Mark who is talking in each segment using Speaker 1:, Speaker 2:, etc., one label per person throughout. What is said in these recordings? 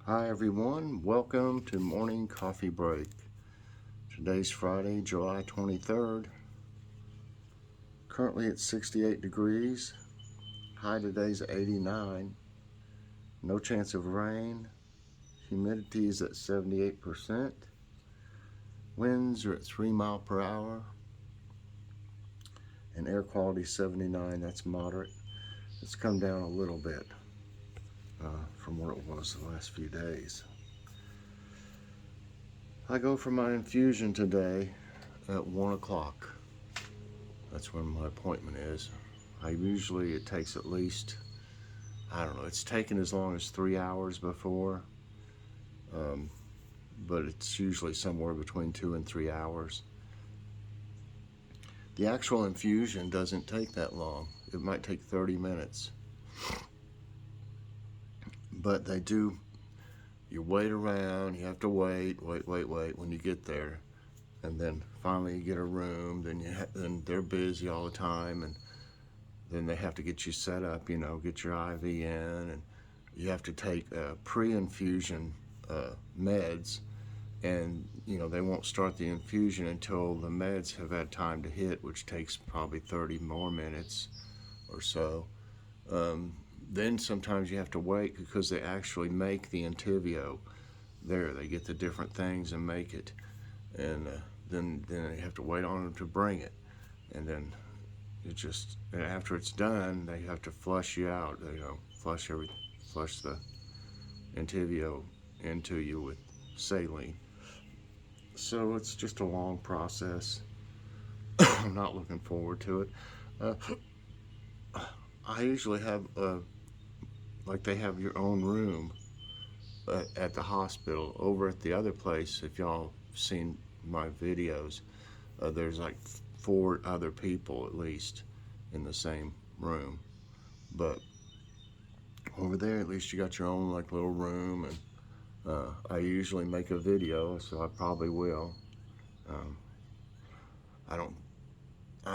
Speaker 1: Hi everyone, welcome to Morning Coffee Break. Today's Friday, July 23rd. Currently it's 68 degrees. High today's 89. No chance of rain. Humidity is at 78%. Winds are at 3 miles per hour. And air quality 79, that's moderate. It's come down a little bit from what it was the last few days. I go for my infusion today at 1 o'clock. That's when my appointment is. It takes at least, I don't know, it's taken as long as 3 hours before, but it's usually somewhere between 2 and 3 hours. The actual infusion doesn't take that long. It might take 30 minutes. But you wait around, you have to wait when you get there. And then finally you get a room, then they're busy all the time, and then they have to get you set up, get your IV in, and you have to take pre-infusion meds, and they won't start the infusion until the meds have had time to hit, which takes probably 30 more minutes or so. Then sometimes you have to wait because they actually make the Entyvio there. They get the different things and make it, and then you have to wait on them to bring it, and then after it's done, they have to flush you out. Flush the Entyvio into you with saline. So it's just a long process. I'm not looking forward to it. I usually have like they have your own room at the hospital. Over at the other place, if y'all have seen my videos, there's like 4 other people at least in the same room. But over there, at least you got your own like little room, and I usually make a video, so I probably will. I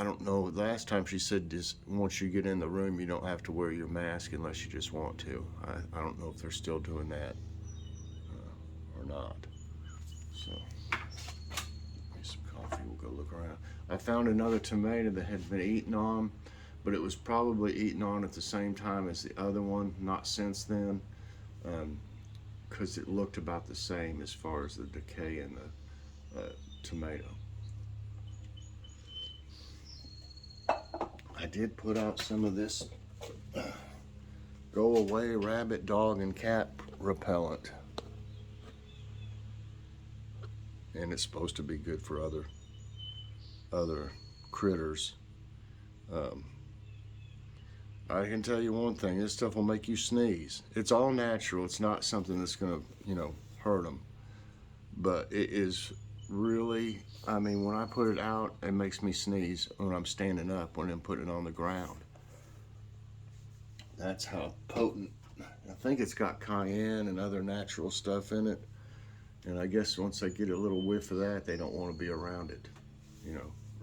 Speaker 1: don't know. Last time she said just once you get in the room, you don't have to wear your mask unless you just want to. I don't know if they're still doing that or not. So, get some coffee. We'll go look around. I found another tomato that had been eaten on, but it was probably eaten on at the same time as the other one, not since then, because it looked about the same as far as the decay in the tomato. I did put out some of this go away rabbit, dog, and cat repellent, and it's supposed to be good for other critters. I can tell you one thing, this stuff will make you sneeze. It's all natural. It's not something that's gonna hurt them, but it is really, when I put it out, it makes me sneeze when I'm standing up, when I'm putting it on the ground. That's how potent. I think it's got cayenne and other natural stuff in it, and I guess once they get a little whiff of that, they don't want to be around it,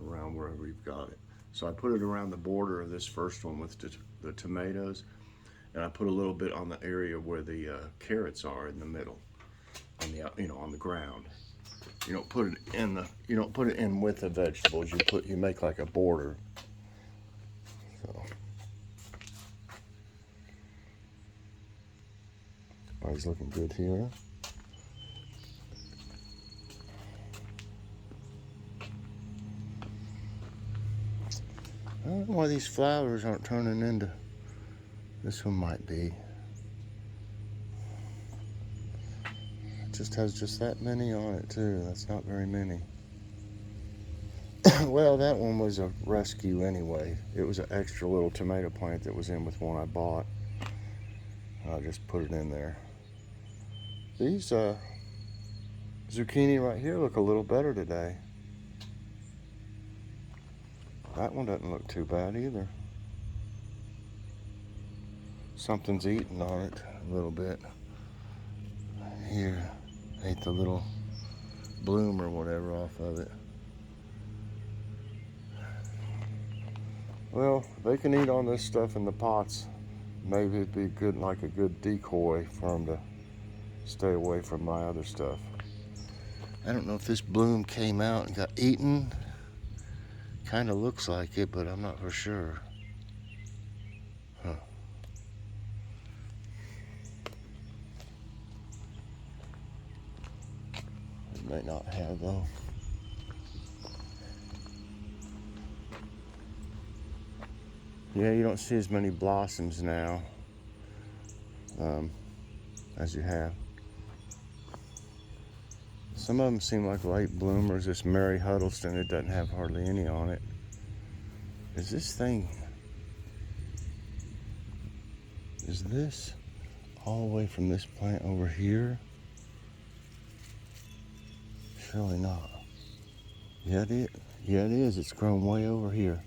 Speaker 1: around wherever you've got it. So I put it around the border of this first one with the tomatoes, and I put a little bit on the area where the carrots are in the middle, on the ground. You don't put it in with the vegetables. You make like a border. So everybody's looking good here. I don't know why these flowers aren't turning into. This one might be. It just has just that many on it too. That's not very many. Well, that one was a rescue anyway. It was an extra little tomato plant that was in with one I bought. I just put it in there. These zucchini right here look a little better today. That one doesn't look too bad either. Something's eating on it a little bit. Here, ate the little bloom or whatever off of it. Well, they can eat on this stuff in the pots. Maybe it'd be good, like a good decoy for them to stay away from my other stuff. I don't know if this bloom came out and got eaten. Kind of looks like it, but I'm not for sure. Huh. It may not have though. Yeah, you don't see as many blossoms now as you have. Some of them seem like late bloomers. This Mary Huddleston, it doesn't have hardly any on it. Is this all the way from this plant over here? Surely not. Yeah, it is. Yeah, it is. It's grown way over here.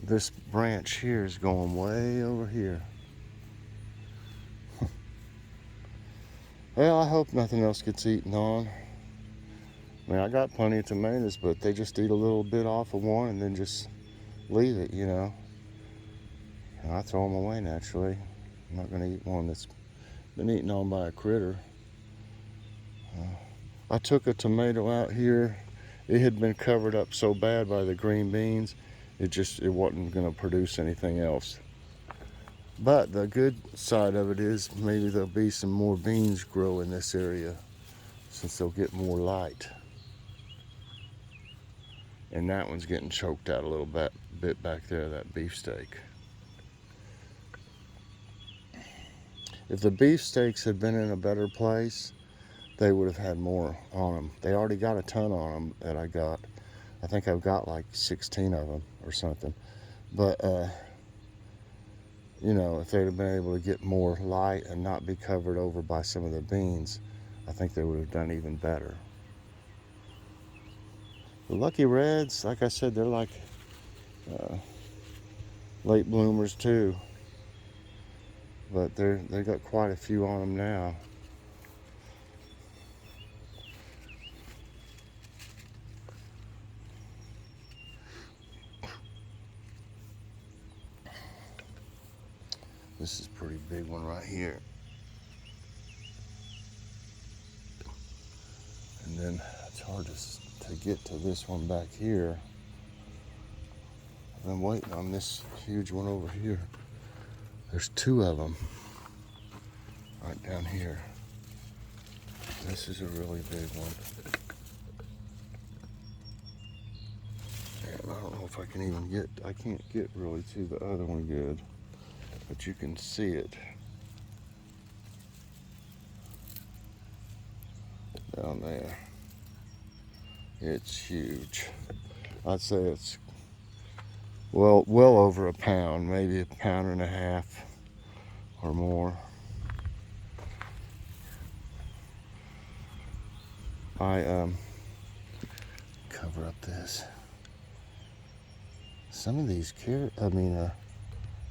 Speaker 1: This branch here is going way over here. Well, I hope nothing else gets eaten on. I mean, I got plenty of tomatoes, but they just eat a little bit off of one and then just leave it, you know. And I throw them away naturally. I'm not going to eat one that's been eaten on by a critter. I took a tomato out here. It had been covered up so bad by the green beans, it wasn't going to produce anything else. But the good side of it is maybe there'll be some more beans grow in this area since they'll get more light. And that one's getting choked out a little bit back there, that beefsteak. If the beefsteaks had been in a better place, they would have had more on them. They already got a ton on them that I got. I think I've got like 16 of them or something. But, you know, if they'd have been able to get more light and not be covered over by some of the beans, I think they would have done even better. The Lucky Reds, like I said, they're like late bloomers too. But they got quite a few on them now. This is a pretty big one right here. And then it's hard to get to this one back here. I've been waiting on this huge one over here. There's two of them right down here. This is a really big one. And I don't know if I can't get really to the other one good, but you can see it down there. It's huge. I'd say it's well over a pound, maybe a pound and a half or more. I cover up this. Some of these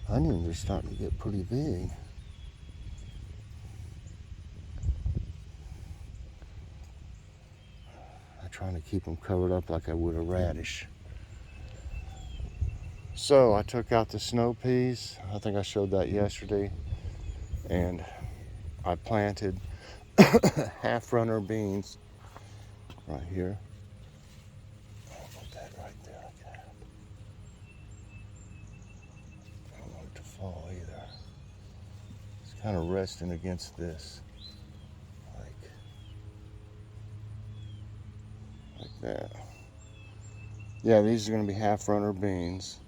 Speaker 1: onions are starting to get pretty big. I'm trying to keep them covered up like I would a radish. So I took out the snow peas. I think I showed that yesterday. And I planted half runner beans right here. I'll put that right there like that. I don't want it to fall either. It's kind of resting against this. Like that. Yeah, these are going to be half runner beans.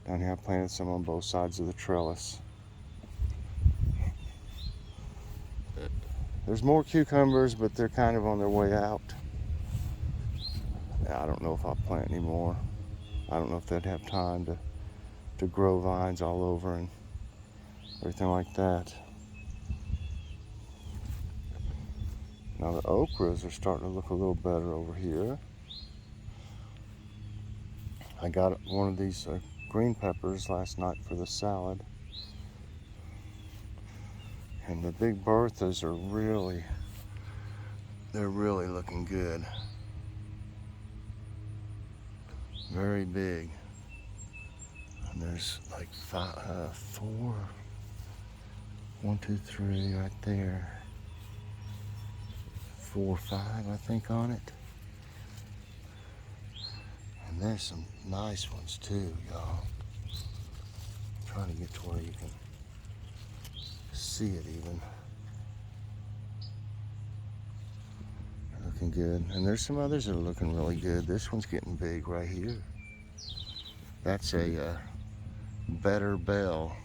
Speaker 1: Down here I planted some on both sides of the trellis. There's more cucumbers, but they're kind of on their way out. Yeah, I don't know if I'll plant any more. I don't know if they'd have time to grow vines all over and everything like that. Now the okras are starting to look a little better over here. I got one of these green peppers last night for the salad. And the big Berthas are they're really looking good. Very big. And there's like 4, 1, 2, 3 right there. 4 or 5, I think, on it. And there's some nice ones too, y'all. Trying to get to where you can see it even. They're looking good. And there's some others that are looking really good. This one's getting big right here. That's a better bell.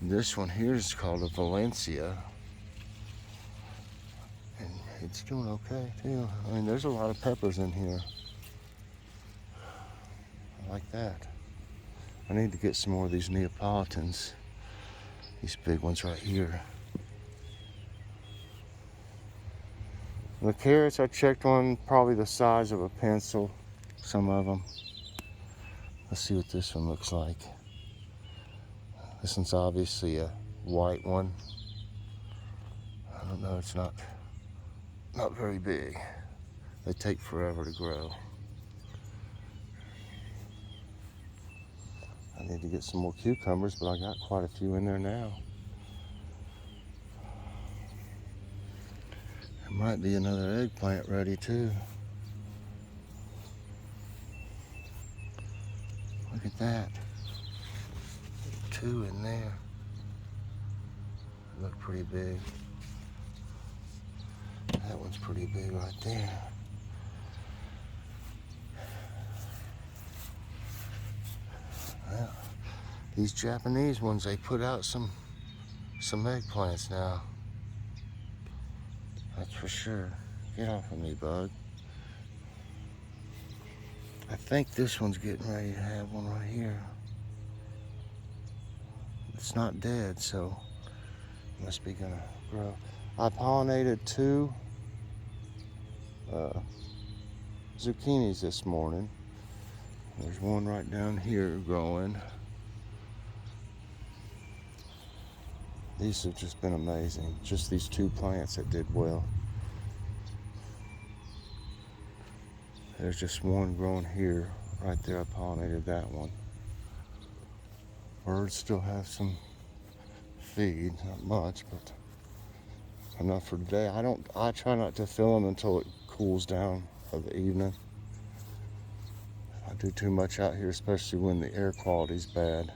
Speaker 1: This one here is called a Valencia. And it's doing okay too. I mean, there's a lot of peppers in here. I like that. I need to get some more of these Neapolitans. These big ones right here. The carrots, I checked one probably the size of a pencil, some of them. Let's see what this one looks like. This one's obviously a white one. I don't know, it's not very big. They take forever to grow. I need to get some more cucumbers, but I got quite a few in there now. There might be another eggplant ready too. Look at that. 2 in there. They look pretty big. That one's pretty big right there. Well, these Japanese ones, they put out some eggplants now. That's for sure. Get off of me, bug. I think this one's getting ready to have one right here. It's not dead, so it must be gonna grow. I pollinated 2 zucchinis this morning. There's one right down here growing. These have just been amazing. Just these 2 plants that did well. There's just one growing here. Right there, I pollinated that one. Birds still have some feed, not much, but enough for today. I try not to fill them until it cools down of the evening. I do too much out here, especially when the air quality's bad.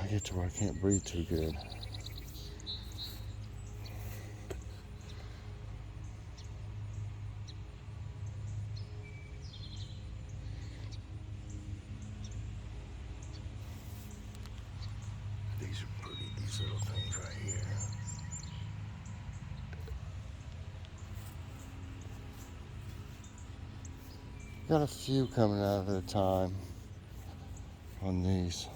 Speaker 1: I get to where I can't breathe too good. These are pretty, these little things right here. Got a few coming out at a time on these.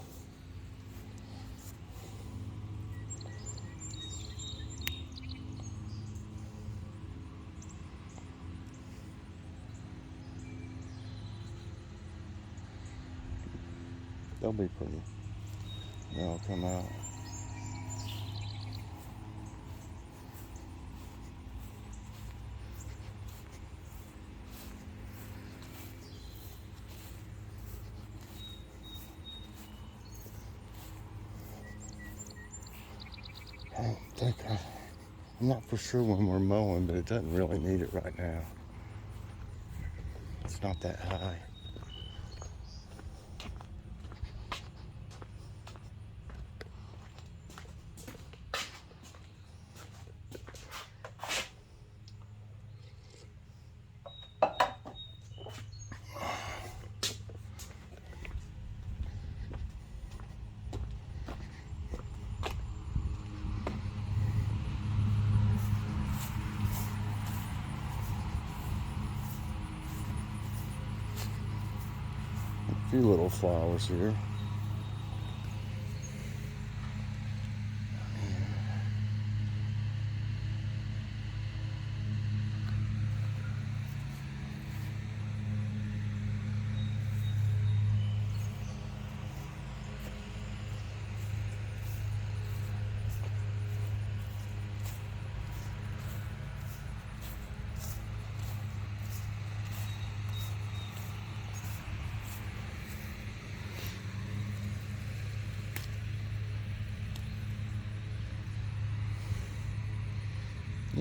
Speaker 1: They'll be pretty. They'll come out. I'm not for sure when we're mowing, but it doesn't really need it right now. It's not that high. A few little flowers here.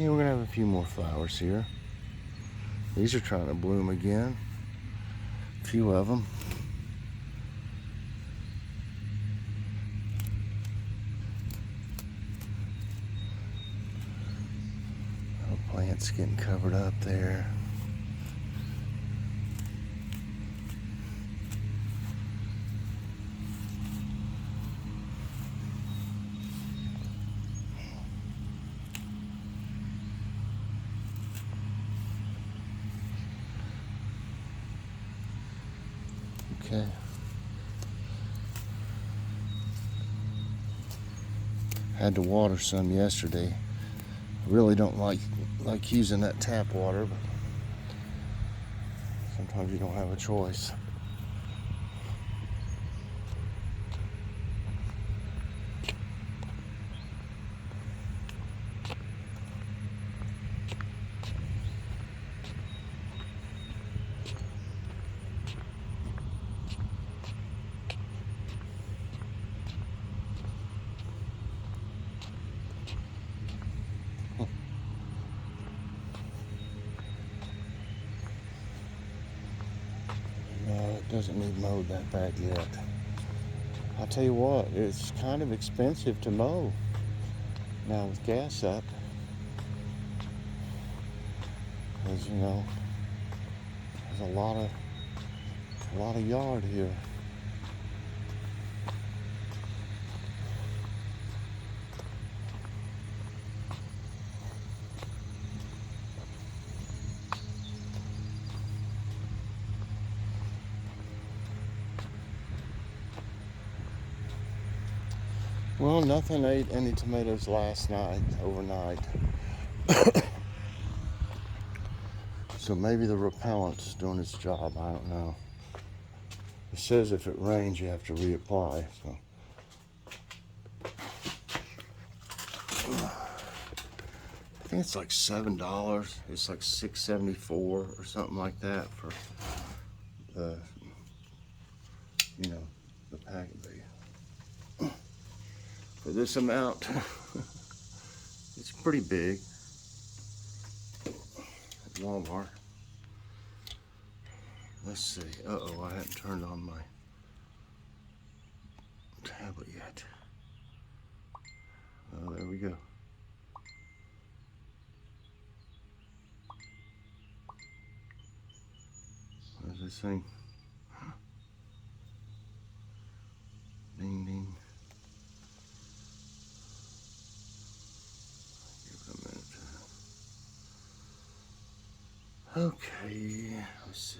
Speaker 1: Yeah, we're gonna have a few more flowers here. These are trying to bloom again. A few of them. The plant's getting covered up there. Okay. Had to water some yesterday. I really don't like using that tap water, but sometimes you don't have a choice. No, it doesn't need mowed that bad yet. I'll tell you what, it's kind of expensive to mow now with gas up. As you know, there's a lot of yard here. Well, nothing ate any tomatoes overnight. So maybe the repellent's doing its job, I don't know. It says if it rains you have to reapply, so. I think it's like $7. It's like $6.74 or something like that for the, the packet. For this amount, it's pretty big at Walmart. Let's see. Uh-oh, I hadn't turned on my tablet yet. Oh, there we go. What does this thing? Ding, ding. Okay, let's see.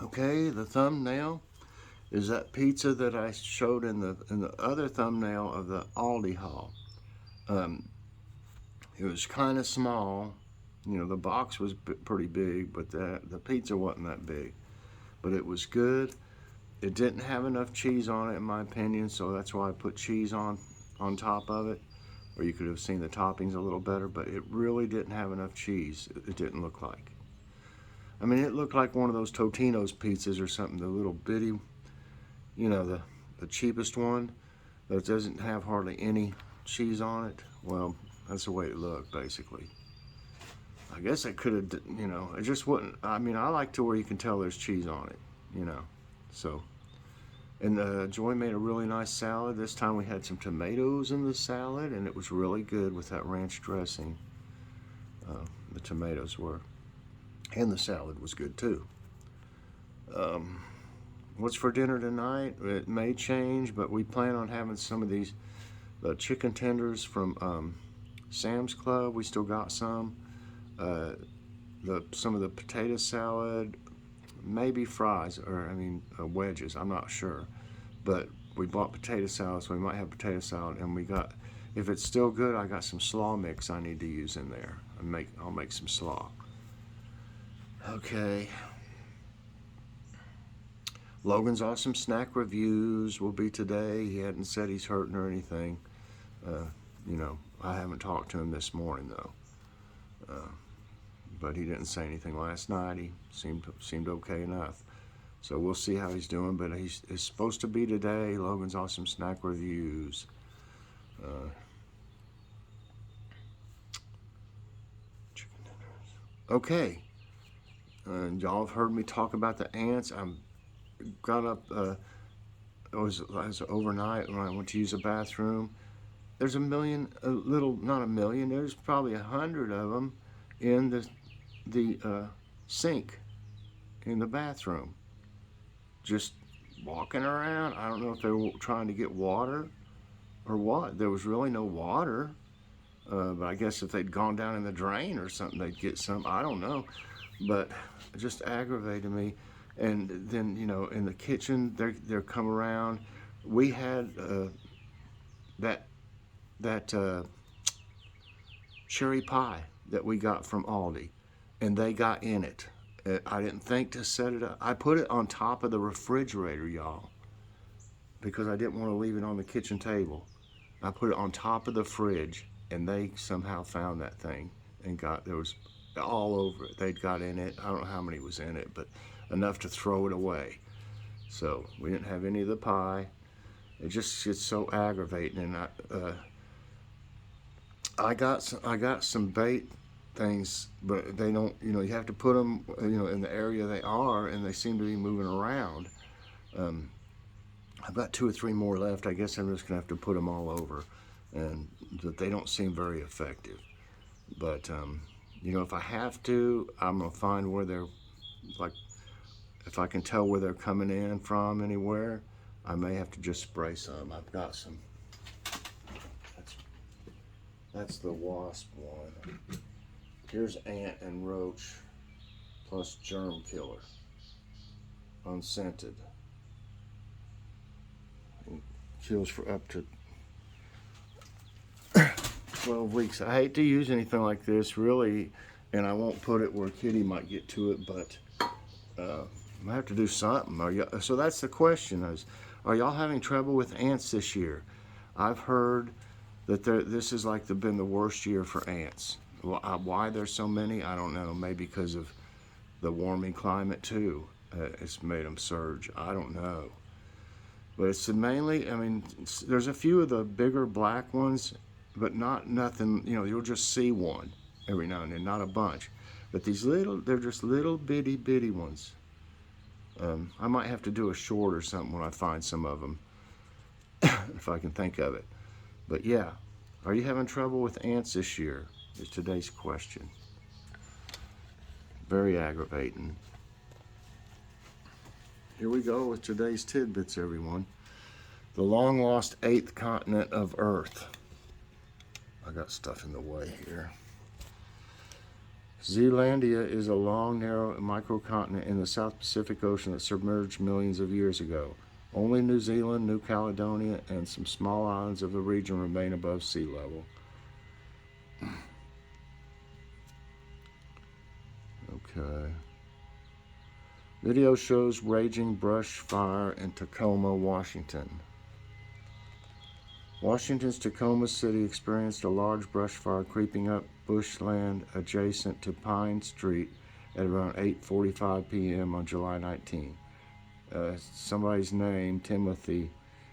Speaker 1: Okay, the thumbnail is that pizza that I showed in the other thumbnail of the Aldi haul. It was kind of small. The box was pretty big, but the pizza wasn't that big. But it was good. It didn't have enough cheese on it, in my opinion, so that's why I put cheese on top of it. Or you could have seen the toppings a little better, but it really didn't have enough cheese. It didn't look like. I mean, it looked like one of those Totino's pizzas or something, the little bitty, the cheapest one that doesn't have hardly any cheese on it. Well, that's the way it looked, basically. I guess I could have, it just wouldn't. I mean, I like to where you can tell there's cheese on it, So, and Joy made a really nice salad. This time we had some tomatoes in the salad, and it was really good with that ranch dressing. The tomatoes were, and the salad was good too. What's for dinner tonight? It may change, but we plan on having some of these chicken tenders from Sam's Club. We still got some. Some of the potato salad. Maybe fries, or wedges, I'm not sure. But we bought potato salad, so we might have potato salad, and we got, if it's still good, I got some slaw mix I need to use in there. I'll make some slaw. Okay. Logan's awesome snack reviews will be today. He hadn't said he's hurting or anything. I haven't talked to him this morning though. But he didn't say anything last night. He seemed okay enough. So we'll see how he's doing, but it's supposed to be today. Logan's Awesome Snack Reviews. Chicken dinners. Okay. And y'all have heard me talk about the ants. I got up, it was overnight when I went to use the bathroom. There's not a million, there's probably 100 of them in the sink in the bathroom. Just walking around. I don't know if they were trying to get water or what. There was really no water. But I guess if they'd gone down in the drain or something, they'd get some. I don't know. But it just aggravated me. And then, in the kitchen, they're come around. We had that cherry pie that we got from Aldi, and they got in it. I didn't think to set it up. I put it on top of the refrigerator, y'all, because I didn't want to leave it on the kitchen table. I put it on top of the fridge, and they somehow found that thing and there was all over it. They'd got in it. I don't know how many was in it, but enough to throw it away. So we didn't have any of the pie. It's so aggravating. And I got some bait things, but they don't, you have to put them, in the area they are, and they seem to be moving around. I've got 2 or 3 more left. I guess I'm just gonna have to put them all over, and that they don't seem very effective. But if I have to, I'm gonna find where they're, like, if I can tell where they're coming in from anywhere, I may have to just spray some. I've got some. That's the wasp one. Here's ant and roach plus germ killer, unscented. It kills for up to 12 weeks. I hate to use anything like this, really, and I won't put it where Kitty might get to it, but I have to do something. So that's the question: are y'all having trouble with ants this year? I've heard that this is been the worst year for ants. Why there's so many, I don't know. Maybe because of the warming climate too. It's made them surge. I don't know. But it's mainly, there's a few of the bigger black ones, but nothing, you'll just see one every now and then, not a bunch. But these they're just little bitty ones. I might have to do a short or something when I find some of them, if I can think of it. But yeah, are you having trouble with ants this year? Is today's question. Very aggravating. Here we go with today's tidbits, everyone. The long lost 8th continent of Earth. I got stuff in the way here. Zealandia is a long, narrow microcontinent in the South Pacific Ocean that submerged millions of years ago. Only New Zealand, New Caledonia, and some small islands of the region remain above sea level. Okay. Video shows raging brush fire in Tacoma, Washington. Washington's Tacoma City experienced a large brush fire creeping up bushland adjacent to Pine Street at around 8:45 p.m. on July 19. Somebody's name, Timothy,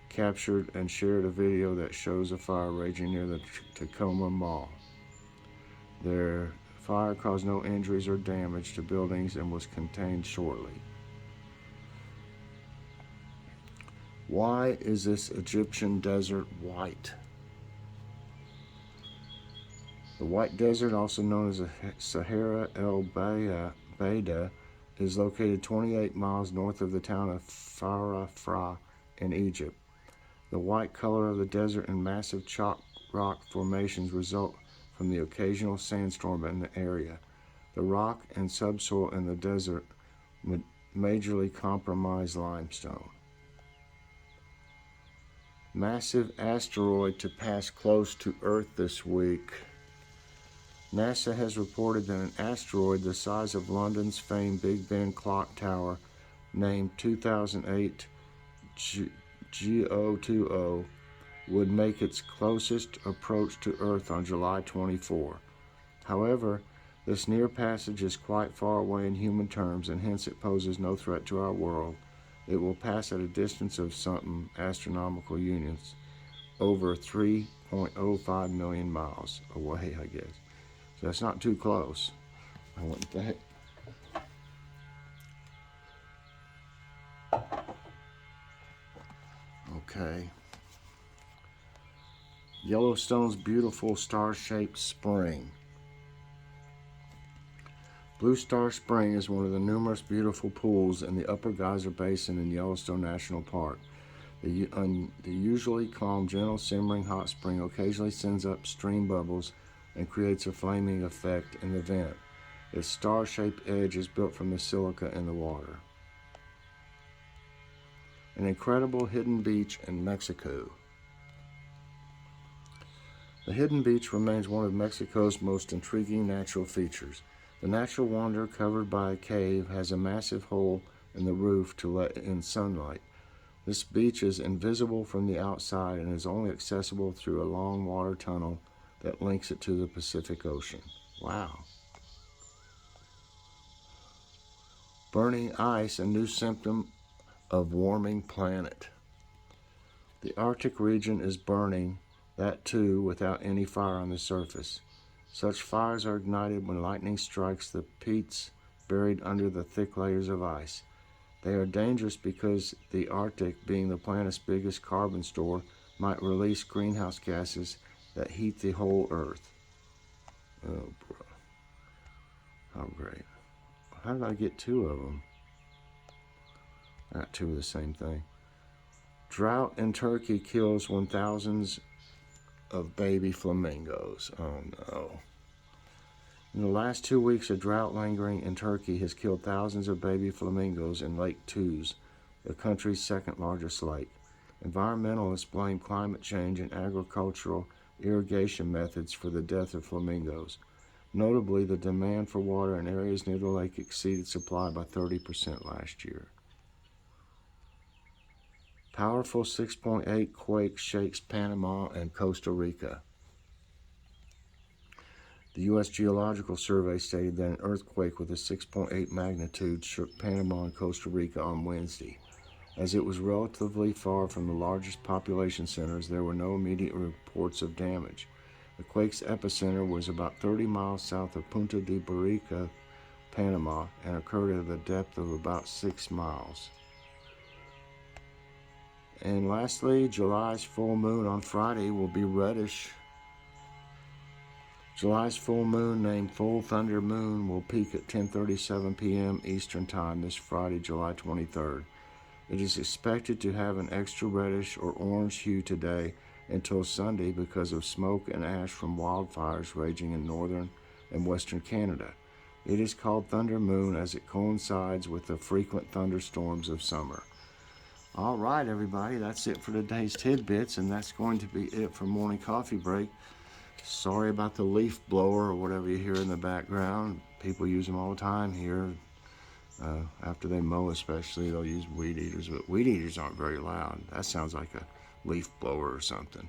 Speaker 1: captured and shared a video that shows a fire raging near the Tacoma Mall. Their fire caused no injuries or damage to buildings and was contained shortly. Why is this Egyptian desert white? The White Desert, also known as the Sahara El Beida, is located 28 miles north of the town of Farafra in Egypt. The white color of the desert and massive chalk rock formations result from the occasional sandstorm in the area. The rock and subsoil in the desert majorly comprise limestone. Massive asteroid to pass close to Earth this week. NASA has reported that an asteroid the size of London's famed Big Ben clock tower, named 2008 GO20, would make its closest approach to Earth on July 24. However, This near passage is quite far away in human terms, and hence it poses no threat to our world. It will pass at a distance of some astronomical units, over 3.05 million miles away, I guess. So that's not too close, I wouldn't think. Okay. Yellowstone's beautiful star-shaped spring. Blue Star Spring is one of the numerous beautiful pools in the Upper Geyser Basin in Yellowstone National Park. The usually calm, gentle, simmering hot spring occasionally sends up stream bubbles and creates a flaming effect in the vent. Its star-shaped edge is built from the silica in the water. An incredible hidden beach in Mexico. The hidden beach remains one of Mexico's most intriguing natural features. The natural wonder, covered by a cave, has a massive hole in the roof to let in sunlight. This beach is invisible from the outside and is only accessible through a long water tunnel that links it to the Pacific Ocean. Wow. Burning ice, a new symptom of warming planet. The Arctic region is burning, that too without any fire on the surface. Such fires are ignited when lightning strikes the peats buried under the thick layers of ice. They are dangerous because the Arctic, being the planet's biggest carbon store, might release greenhouse gases that heat the whole Earth. Oh, bro. How great. How did I get two of them? I got two of the same thing. Drought in Turkey kills 1,000s of baby flamingos. Oh no. In the last 2 weeks, a drought lingering in Turkey has killed thousands of baby flamingos in Lake Tuz, the country's second largest lake. Environmentalists blame climate change and agricultural irrigation methods for the death of flamingos. Notably, the demand for water in areas near the lake exceeded supply by 30% last year. Powerful 6.8 quake shakes Panama and Costa Rica. The U.S. Geological Survey stated that an earthquake with a 6.8 magnitude shook Panama and Costa Rica on Wednesday. As it was relatively far from the largest population centers, there were no immediate reports of damage. The quake's epicenter was about 30 miles south of Punta de Barica, Panama, and occurred at a depth of about 6 miles. And lastly, July's full moon on Friday will be reddish. July's full moon, named Full Thunder Moon, will peak at 10:37 p.m. Eastern Time this Friday, July 23rd. It is expected to have an extra reddish or orange hue today until Sunday because of smoke and ash from wildfires raging in northern and western Canada. It is called Thunder Moon as it coincides with the frequent thunderstorms of summer. All right, everybody, that's it for today's Tidbits, and that's going to be it for Morning Coffee Break. Sorry about the leaf blower or whatever you hear in the background. People use them all the time here. After they mow especially, they'll use weed eaters, but weed eaters aren't very loud. That sounds like a leaf blower or something.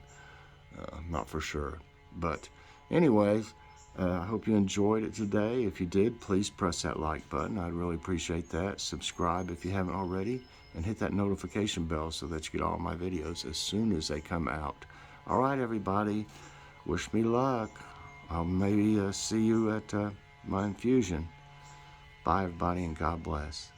Speaker 1: Not for sure. But anyways, I hope you enjoyed it today. If you did, please press that like button. I'd really appreciate that. Subscribe if you haven't already, and hit that notification bell so that you get all my videos as soon as they come out. All right, everybody. Wish me luck. I'll maybe see you at my infusion. Bye, everybody, and God bless.